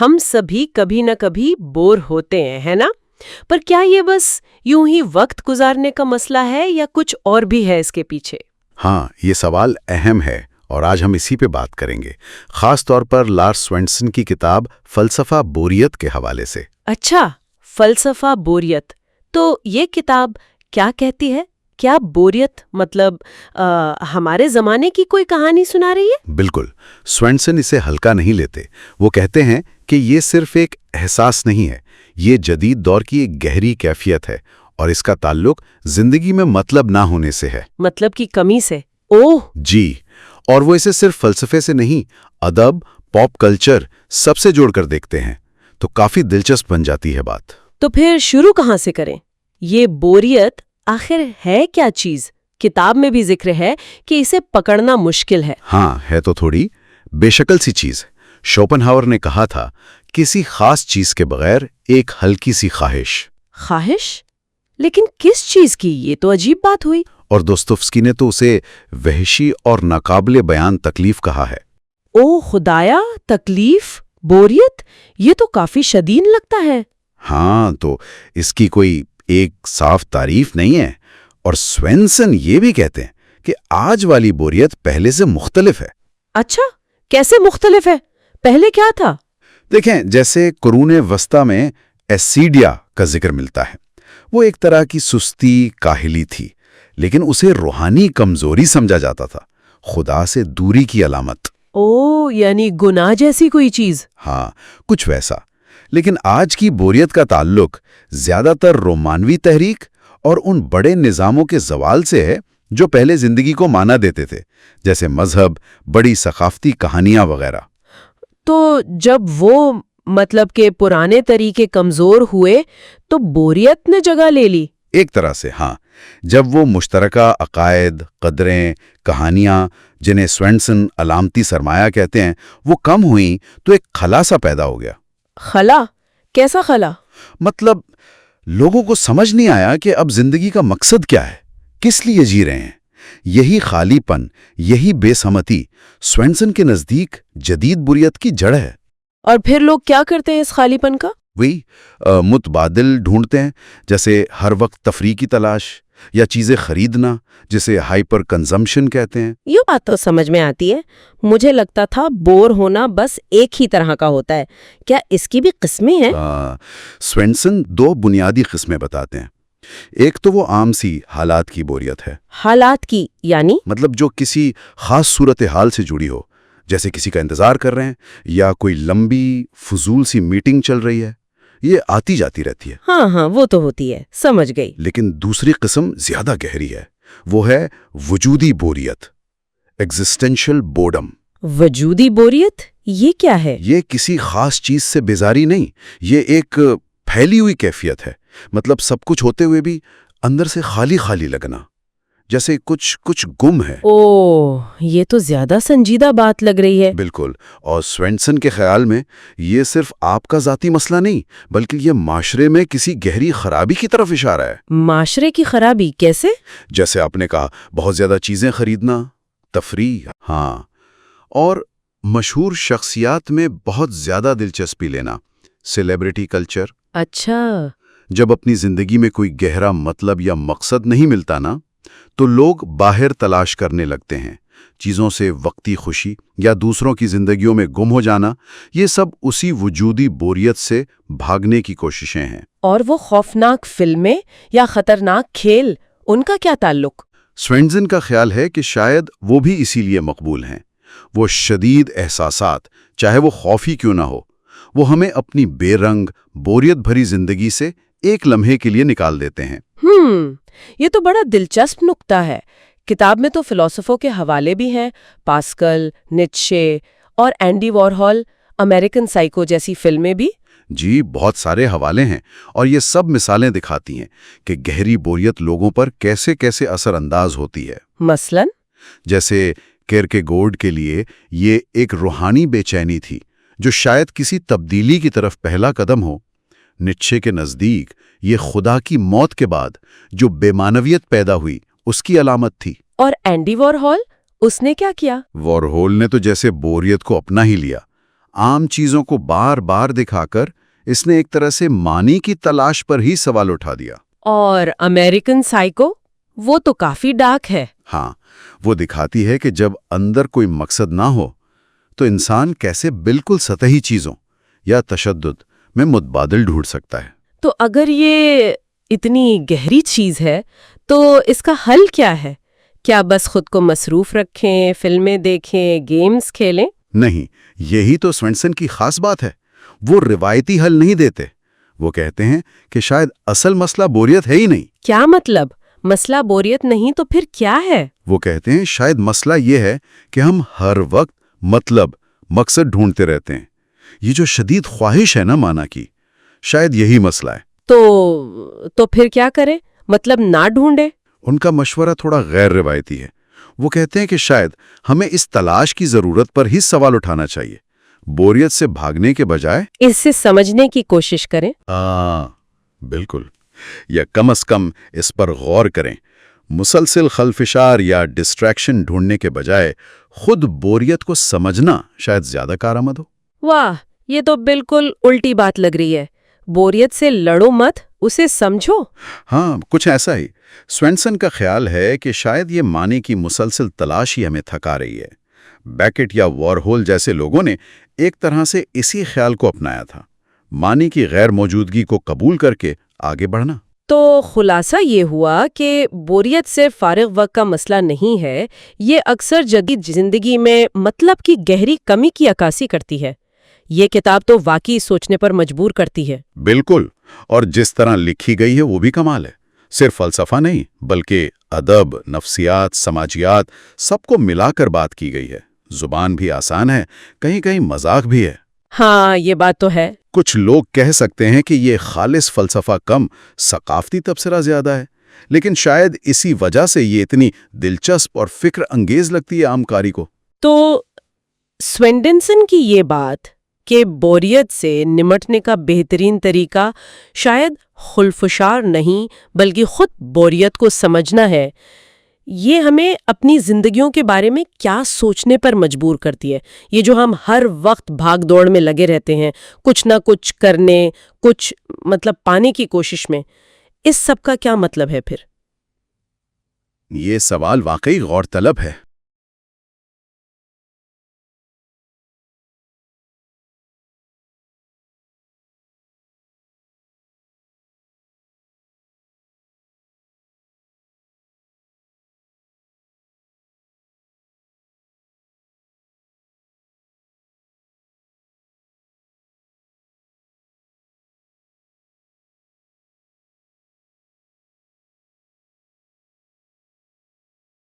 ہم سبھی کبھی نہ کبھی بور ہوتے ہیں، ہے نا؟ پر کیا یہ بس یوں ہی وقت گزارنے کا مسئلہ ہے یا کچھ اور بھی ہے اس کے پیچھے؟ ہاں، یہ سوال اہم ہے اور آج ہم اسی پہ بات کریں گے، خاص طور پر لارس سوینسن کی کتاب فلسفہ بوریت کے حوالے سے۔ اچھا، فلسفہ بوریت، تو یہ کتاب کیا کہتی ہے؟ کیا بوریت مطلب ہمارے زمانے کی کوئی کہانی سنا رہی ہے؟ بالکل، سوینسن اسے ہلکا نہیں لیتے۔ وہ کہتے ہیں کہ یہ صرف ایک احساس نہیں ہے، یہ جدید دور کی ایک گہری کیفیت ہے اور اس کا تعلق زندگی میں مطلب نہ ہونے سے ہے۔ مطلب کی کمی سے؟ اوہ! جی، اور وہ اسے صرف فلسفے سے نہیں، ادب، پاپ کلچر سب سے جوڑ کر دیکھتے ہیں، تو کافی دلچسپ بن جاتی ہے بات۔ تو پھر شروع کہاں سے کریں؟ یہ بوریت آخر ہے کیا چیز؟ کتاب میں بھی ذکر ہے کہ اسے پکڑنا مشکل ہے۔ ہاں، ہے تو تھوڑی بے شکل سی چیز۔ شوپنہاور نے کہا تھا، کسی خاص چیز کے بغیر ایک ہلکی سی خواہش۔ خواہش؟ لیکن کس چیز کی؟ یہ تو عجیب بات ہوئی۔ اور دوستوفسکی نے تو اسے وحشی اور ناقابل بیان تکلیف کہا ہے۔ او خدایا، تکلیف؟ بوریت؟ یہ تو کافی شدید لگتا ہے۔ ہاں، تو اس کی کوئی ایک صاف تعریف نہیں ہے، اور سوینسن یہ بھی کہتے ہیں کہ آج والی بوریت پہلے سے مختلف ہے۔ اچھا، کیسے مختلف ہے؟ پہلے کیا تھا؟ دیکھیں، جیسے قرون وسطیٰ میں ایسیڈیا کا ذکر ملتا ہے، وہ ایک طرح کی سستی، کاہلی تھی، لیکن اسے روحانی کمزوری سمجھا جاتا تھا، خدا سے دوری کی علامت۔ او، یعنی گناہ جیسی کوئی چیز؟ ہاں، کچھ ویسا۔ لیکن آج کی بوریت کا تعلق زیادہ تر رومانوی تحریک اور ان بڑے نظاموں کے زوال سے ہے جو پہلے زندگی کو مانا دیتے تھے، جیسے مذہب، بڑی ثقافتی کہانیاں وغیرہ۔ تو جب وہ مطلب کہ پرانے طریقے کمزور ہوئے تو بوریت نے جگہ لے لی؟ ایک طرح سے ہاں، جب وہ مشترکہ عقائد، قدریں، کہانیاں، جنہیں سوینسن علامتی سرمایہ کہتے ہیں، وہ کم ہوئیں تو ایک خلا سا پیدا ہو گیا۔ خلا؟ کیسا خلا؟ مطلب لوگوں کو سمجھ نہیں آیا کہ اب زندگی کا مقصد کیا ہے، کس لیے جی رہے ہیں۔ یہی خالی پن، یہی بے سمتی سوینسن کے نزدیک جدید بوریت کی جڑ ہے۔ اور پھر لوگ کیا کرتے ہیں اس خالی پن کا؟ وہی متبادل ڈھونڈتے ہیں، جیسے ہر وقت تفریح کی تلاش یا چیزیں خریدنا، جسے ہائپر کنزمپشن کہتے ہیں۔ یہ بات تو سمجھ میں آتی ہے۔ مجھے لگتا تھا بور ہونا بس ایک ہی طرح کا ہوتا ہے، کیا اس کی بھی قسمیں ہیں؟ سوینسن دو بنیادی قسمیں بتاتے ہیں۔ ایک تو وہ عام سی حالات کی بوریت ہے۔ حالات کی یعنی؟ مطلب جو کسی خاص صورتحال سے جڑی ہو، جیسے کسی کا انتظار کر رہے ہیں یا کوئی لمبی فضول سی میٹنگ چل رہی ہے، یہ آتی جاتی رہتی ہے۔ ہاں، وہ تو ہوتی ہے، سمجھ گئی۔ لیکن دوسری قسم زیادہ گہری ہے، وہ ہے وجودی بوریت، ایگزسٹینشل بورڈم۔ وجودی بوریت یہ کیا ہے؟ یہ کسی خاص چیز سے بیزاری نہیں، یہ ایک پھیلی ہوئی کیفیت ہے۔ مطلب سب کچھ ہوتے ہوئے بھی اندر سے خالی خالی لگنا، جیسے کچھ گم ہے۔ اوہ، یہ تو زیادہ سنجیدہ بات لگ رہی ہے۔ بالکل، اور سوینسن کے خیال میں یہ صرف آپ کا ذاتی مسئلہ نہیں، بلکہ یہ معاشرے میں کسی گہری خرابی کی طرف اشارہ ہے۔ معاشرے کی خرابی کیسے؟ جیسے آپ نے کہا، بہت زیادہ چیزیں خریدنا، تفریح، ہاں، اور مشہور شخصیات میں بہت زیادہ دلچسپی لینا، سیلیبریٹی کلچر۔ اچھا۔ جب اپنی زندگی میں کوئی گہرا مطلب یا مقصد نہیں ملتا نا، تو لوگ باہر تلاش کرنے لگتے ہیں، چیزوں سے وقتی خوشی یا دوسروں کی زندگیوں میں گم ہو جانا، یہ سب اسی وجودی بوریت سے بھاگنے کی کوششیں ہیں۔ اور وہ خوفناک فلمیں یا خطرناک کھیل، ان کا کیا تعلق؟ سوینسن کا خیال ہے کہ شاید وہ بھی اسی لیے مقبول ہیں۔ وہ شدید احساسات، چاہے وہ خوف ہی کیوں نہ ہو، وہ ہمیں اپنی بے رنگ، بوریت بھری زندگی سے ایک لمحے کے لیے نکال دیتے ہیں۔ یہ تو بڑا دلچسپ نکتہ ہے۔ کتاب میں تو فلسفوں کے حوالے بھی ہیں، پاسکل، نیٹشے اور اینڈی وارہول، امریکن سائیکو جیسی فلمیں بھی۔ جی، بہت سارے حوالے ہیں، اور یہ سب مثالیں دکھاتی ہیں کہ گہری بوریت لوگوں پر کیسے کیسے اثر انداز ہوتی ہے۔ مثلاً؟ جیسے کیرکیگورڈ کے لیے یہ ایک روحانی بے چینی تھی، جو شاید کسی تبدیلی کی طرف پہلا قدم ہو۔ نیٹشے کے نزدیک یہ خدا کی موت کے بعد جو بے معنویت پیدا ہوئی، اس کی علامت تھی۔ اور اینڈی وارہول، اس نے کیا کیا؟ وارہول نے تو جیسے بوریت کو اپنا ہی لیا، عام چیزوں کو بار بار دکھا کر اس نے ایک طرح سے معنی کی تلاش پر ہی سوال اٹھا دیا۔ اور امریکن سائیکو وہ تو کافی ڈارک ہے۔ ہاں، وہ دکھاتی ہے کہ جب اندر کوئی مقصد نہ ہو تو انسان کیسے بالکل سطحی چیزوں یا تشدد میں متبادل ڈھونڈ سکتا ہے۔ تو اگر یہ اتنی گہری چیز ہے تو اس کا حل کیا ہے؟ کیا بس خود کو مصروف رکھیں، فلمیں دیکھیں، گیمز کھیلیں؟ نہیں، یہی تو سوینسن کی خاص بات ہے۔ وہ روایتی حل نہیں دیتے۔ وہ کہتے ہیں کہ شاید اصل مسئلہ بوریت ہے ہی نہیں۔ کیا مطلب؟ مسئلہ بوریت نہیں تو پھر کیا ہے؟ وہ کہتے ہیں شاید مسئلہ یہ ہے کہ ہم ہر وقت مقصد ڈھونڈتے رہتے ہیں۔ یہ جو شدید خواہش ہے نا معنی کی، شاید یہی مسئلہ ہے۔ تو پھر کیا کریں؟ مطلب نہ ڈھونڈے؟ ان کا مشورہ تھوڑا غیر روایتی ہے۔ وہ کہتے ہیں کہ شاید ہمیں اس تلاش کی ضرورت پر ہی سوال اٹھانا چاہیے، بوریت سے بھاگنے کے بجائے اس سے سمجھنے کی کوشش کریں۔ بالکل، یا کم از کم اس پر غور کریں۔ مسلسل خلفشار یا ڈسٹریکشن ڈھونڈنے کے بجائے خود بوریت کو سمجھنا شاید زیادہ کارآمد ہو۔ واہ، یہ تو بالکل الٹی بات لگ رہی ہے۔ بوریت سے لڑو مت، اسے سمجھو۔ ہاں، کچھ ایسا ہی۔ سوینسن کا خیال ہے کہ شاید یہ معنی کی مسلسل تلاش ہی ہمیں تھکا رہی ہے۔ بیکٹ یا وارہول جیسے لوگوں نے ایک طرح سے اسی خیال کو اپنایا تھا، معنی کی غیر موجودگی کو قبول کر کے آگے بڑھنا۔ تو خلاصہ یہ ہوا کہ بوریت صرف فارغ وقت کا مسئلہ نہیں ہے، یہ اکثر جدید زندگی میں مطلب کی گہری کمی کی عکاسی کرتی ہے۔ یہ کتاب تو واقعی سوچنے پر مجبور کرتی ہے۔ بالکل، اور جس طرح لکھی گئی ہے وہ بھی کمال ہے۔ صرف فلسفہ نہیں، بلکہ ادب، نفسیات، سماجیات، سب کو ملا کر بات کی گئی ہے۔ زبان بھی آسان ہے، کہیں کہیں مذاق بھی ہے۔ ہاں، یہ بات تو ہے۔ کچھ لوگ کہہ سکتے ہیں کہ یہ خالص فلسفہ کم، ثقافتی تبصرہ زیادہ ہے، لیکن شاید اسی وجہ سے یہ اتنی دلچسپ اور فکر انگیز لگتی ہے عام قاری کو۔ تو سوینڈنسن کی یہ بات کہ بوریت سے نمٹنے کا بہترین طریقہ شاید خلفشار نہیں بلکہ خود بوریت کو سمجھنا ہے، یہ ہمیں اپنی زندگیوں کے بارے میں کیا سوچنے پر مجبور کرتی ہے۔ یہ جو ہم ہر وقت بھاگ دوڑ میں لگے رہتے ہیں، کچھ نہ کچھ کرنے، کچھ پانے کی کوشش میں، اس سب کا کیا مطلب ہے پھر؟ یہ سوال واقعی غور طلب ہے۔